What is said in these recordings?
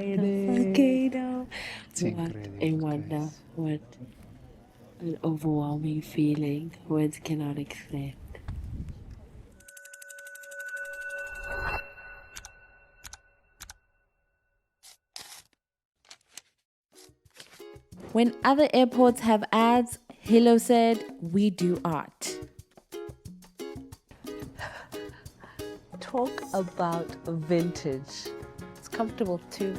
volcano. It's What incredible, a wonder. guys. What an overwhelming feeling. Words cannot explain. When other airports have ads, Hilo said, we do art. Talk about vintage. It's comfortable too.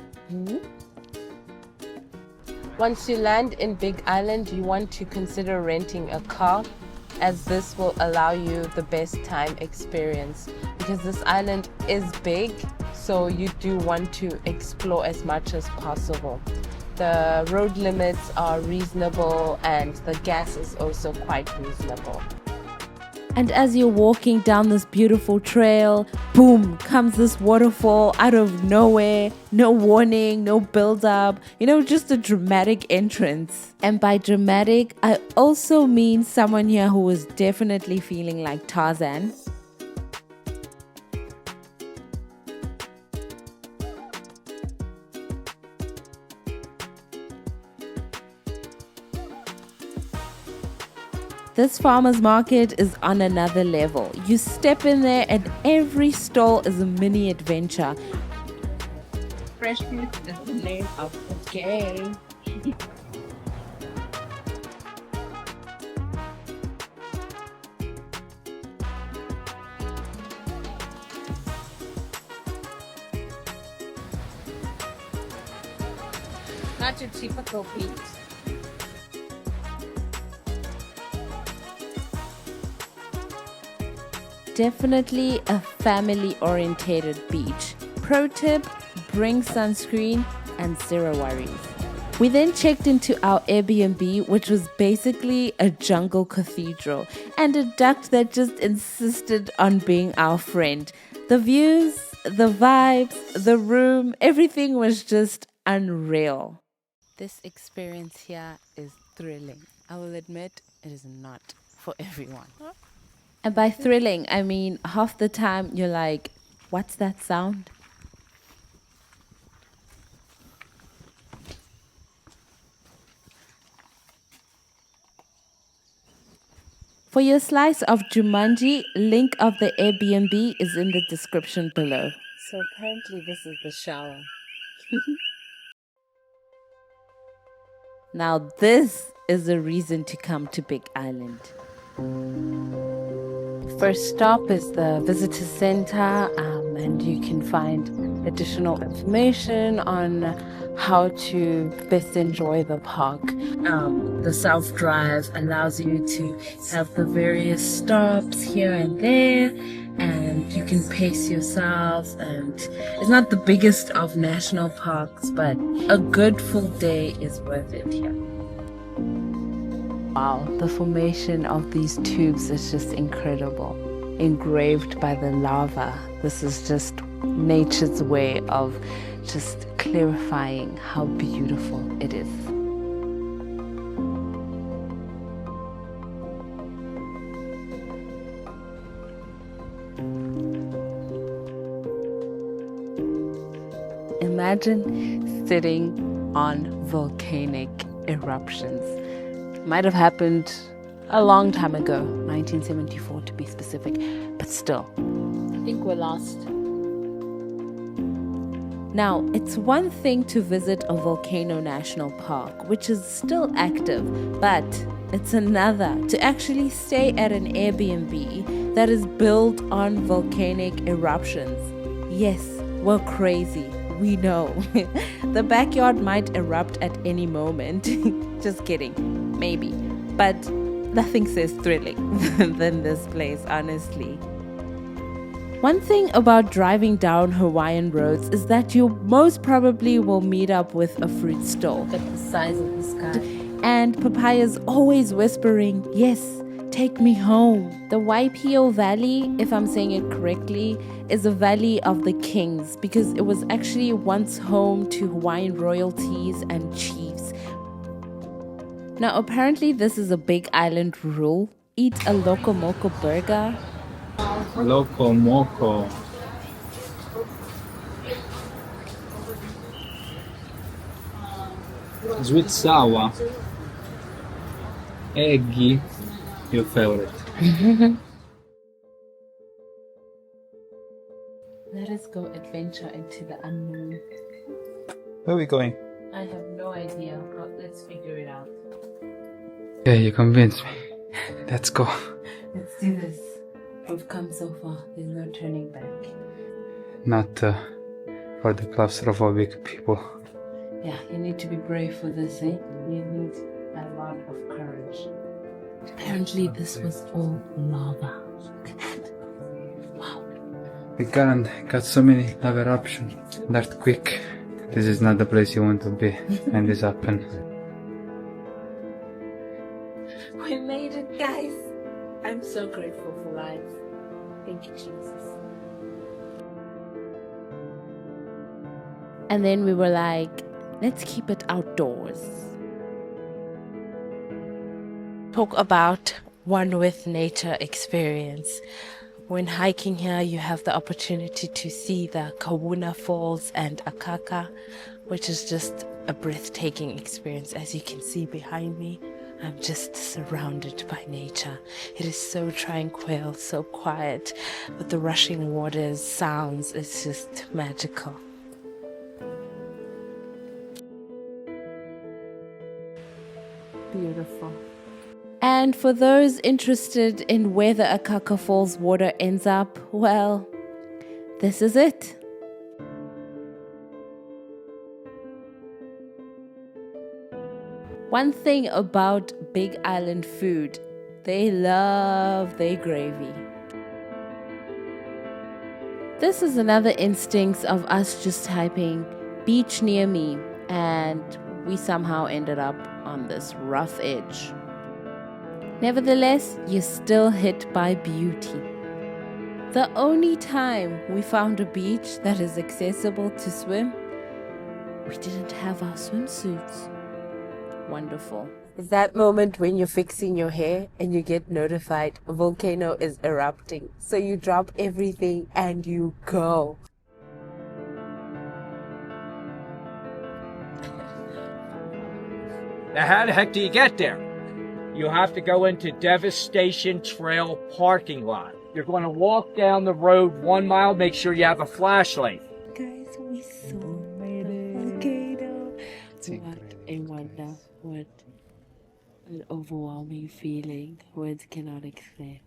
Once you land in Big Island, you want to consider renting a car, as this will allow you the best time experience. Because this island is big, so you do want to explore as much as possible. The road limits are reasonable and the gas is also quite reasonable. And as you're walking down this beautiful trail, boom, comes this waterfall out of nowhere. No warning, no build up, just a dramatic entrance. And by dramatic, I also mean someone here who was definitely feeling like Tarzan. This farmer's market is on another level. You step in there and every stall is a mini adventure. Fresh fruit is the name of the game. Not your typical beat. Definitely a family-orientated beach. Pro tip, bring sunscreen and zero worries. We then checked into our Airbnb, which was basically a jungle cathedral, and a duck that just insisted on being our friend. The views, the vibes, the room, everything was just unreal. This experience here is thrilling. I will admit it is not for everyone. And by thrilling, I mean half the time you're like, what's that sound? For your slice of Jumanji, link of the Airbnb is in the description below. So apparently this is the shower. Now this is a reason to come to Big Island. First stop is the visitor center, and you can find additional information on how to best enjoy the park. The South Drive allows you to have the various stops here and there, and you can pace yourself. And it's not the biggest of national parks, but a good full day is worth it here. Wow, the formation of these tubes is just incredible. Engraved by the lava. This is just nature's way of just clarifying how beautiful it is. Imagine sitting on volcanic eruptions. Might have happened a long time ago, 1974 to be specific, but still, I think we're lost. Now, it's one thing to visit a volcano national park, which is still active, but it's another to actually stay at an Airbnb that is built on volcanic eruptions. Yes, we're crazy. We know. The backyard might erupt at any moment. Just kidding. Maybe. But nothing says thrilling than this place, honestly. One thing about driving down Hawaiian roads is that you most probably will meet up with a fruit stall. Look at the size of the sky. And papaya's always whispering, yes, take me home. The Waipi'o Valley, if I'm saying it correctly, is a valley of the kings because it was actually once home to Hawaiian royalties and chiefs. Now, apparently this is a Big Island rule. Eat a loco moco burger. Loco moco. Sweet sour. Eggy. Your favorite. Let us go adventure into the unknown. Where are we going? I have no idea, but let's figure it out. Yeah, you convinced me. Let's go. Let's do this. We've come so far. There's no turning back. Not for the claustrophobic people. Yeah, you need to be brave for this, eh? You need a lot of courage. Apparently this was all lava. Look at that. Wow. We got so many lava eruptions that quick. This is not the place you want to be when this happens. We made it, guys. I'm so grateful for life. Thank you, Jesus. And then we were like, let's keep it outdoors. Talk about one with nature experience. When hiking here, you have the opportunity to see the Kailua-Kona Falls and Akaka, which is just a breathtaking experience. As you can see behind me, I'm just surrounded by nature. It is so tranquil, so quiet, with the rushing waters, sounds, it's just magical. Beautiful. And for those interested in where the Akaka Falls water ends up, well, this is it. One thing about Big Island food, they love their gravy. This is another instance of us just typing beach near me, and we somehow ended up on this rough edge. Nevertheless, you're still hit by beauty. The only time we found a beach that is accessible to swim, we didn't have our swimsuits. Wonderful. It's that moment when you're fixing your hair and you get notified a volcano is erupting. So you drop everything and you go. Now, how the heck do you get there? You have to go into Devastation Trail parking lot. You're going to walk down the road 1 mile, make sure you have a flashlight. Guys, we saw the volcano. What a wonder. What an overwhelming feeling. Words cannot explain.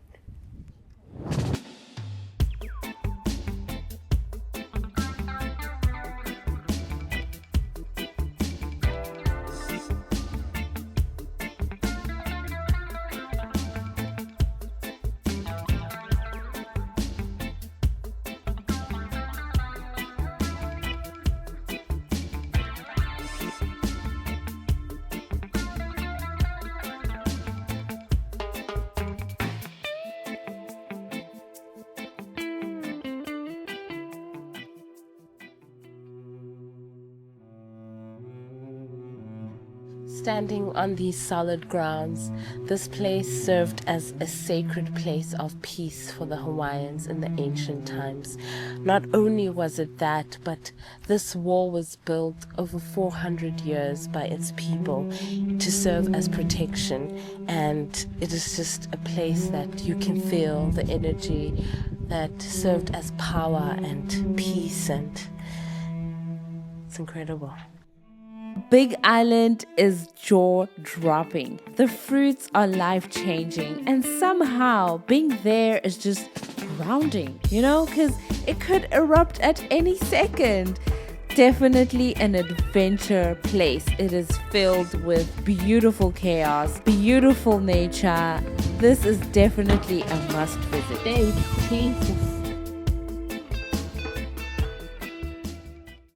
Standing on these solid grounds, this place served as a sacred place of peace for the Hawaiians in the ancient times. Not only was it that, but this wall was built over 400 years by its people to serve as protection, and it is just a place that you can feel the energy that served as power and peace, and it's incredible. Big Island is jaw-dropping. The fruits are life-changing, and somehow being there is just grounding, you know, because it could erupt at any second. Definitely an adventure place. It is filled with beautiful chaos, beautiful nature. This is definitely a must visit. Hey, Jesus.